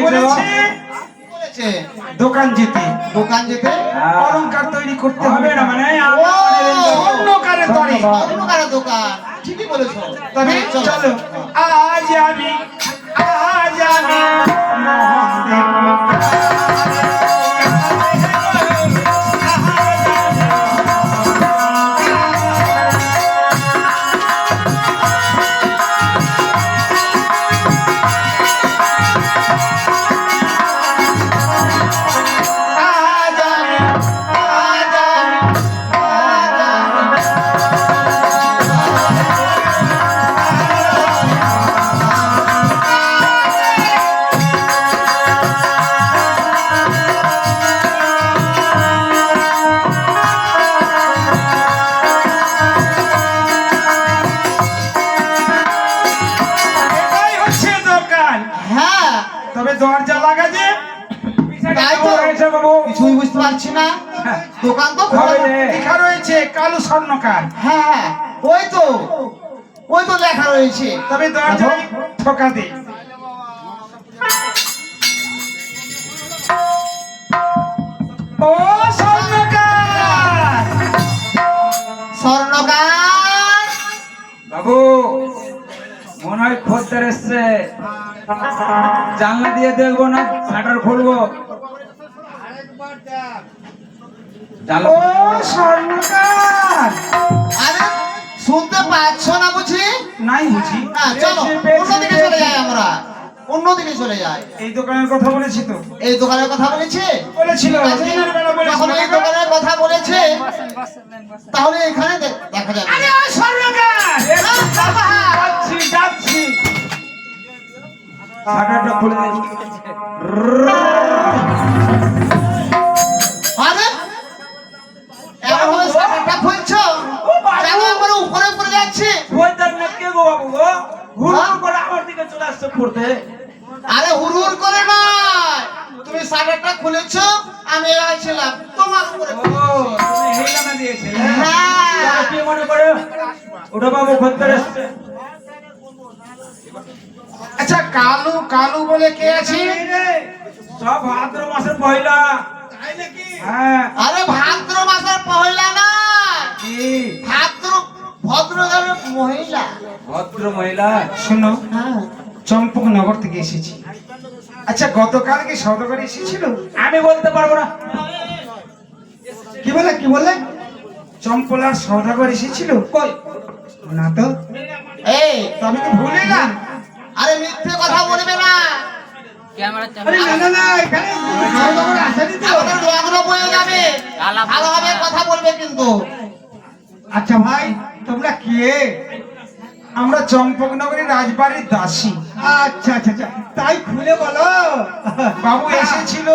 বলেছে দোকান যেতে অলংকার তৈরি করতে হবে না, মানে স্বর্ণকারের দোকান। ঠিকই বলেছো। তবে চলো আজ আমি দরজা লাগা যে কিছুই বুঝতে পারছি না। দোকান তো লেখা রয়েছে কালু স্বর্ণকার। হ্যাঁ ওই তো লেখা রয়েছে। তবে দরজায় ঠোকা দে। ও স্বর্ণকার বাবু, মনে হয় খদ্দের এসছে। জানলা দিয়ে দেখবো না শাটার খুলবো? ও স্বর্ণকার, আরে শুনতে পাচ্ছ না বুঝি? নাই বুঝি। চলো অন্যদিকে চলে যাই, আমরা অন্যদিকে চলে যাই। এই দোকানের কথা বলেছি তো? এই দোকানের কথা বলেছে, বলেছিল। যখন এই দোকানের কথা বলেছে তাহলে এখানে দেখা যাবে। আরে ও স্বর্ণকার, যাচ্ছি। শাটারটা খুলে দে। আরে এমন শাটারটা খুলছো? কেন আমরা উপরে পড়ে যাচ্ছি? ওইটার না কে গো বাবু গো? হুড় করে আমার দিকে চলে আসছে পড়তে। আরে হুড় করে নয়, তুমি শাটারটা খুলেছো, আমি আইছিলাম তোমার উপরে। ও তুমি হেলানা দিয়েছিলে? হ্যাঁ। কি মনে করে? ওটা বাবু খদ্দের এসছে। আচ্ছা কালু বলে কে আছে? সব ভাদ্র মাসের পয়লা। তাই নাকি? হ্যাঁ। আরে ভাদ্র মাসের পয়লা না, কি ভদ্রগামের মহিলা। ভদ্র মহিলা? শোনো, চম্পকনগর থেকে এসেছি। আচ্ছা গতকাল কি সওদাগর এসেছিল? আমি বলতে পারবো না। কি বলে? চম্পলার সওদাগর এসেছিল? কই না তো। এই তুমি কি ভুলে না? আরে মিথ্যে কথা বলবে না। আরে না, এখানে সওদাগর আসেনি তো। আমাদের লগ্ন বয়ে যাবে, ভালোভাবে কথা বলবে কিন্তু। আচ্ছা ভাই, তোমরা কে? আমরা চম্পকনগরের রাজবাড়ির দাসী। আচ্ছা, তাই খুলে বলো। বাবু এসেছিল,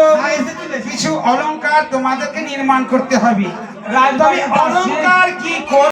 কিছু অলংকার তোমাদেরকে নির্মাণ করতে হবে। রাজবাড়ির অলংকার কি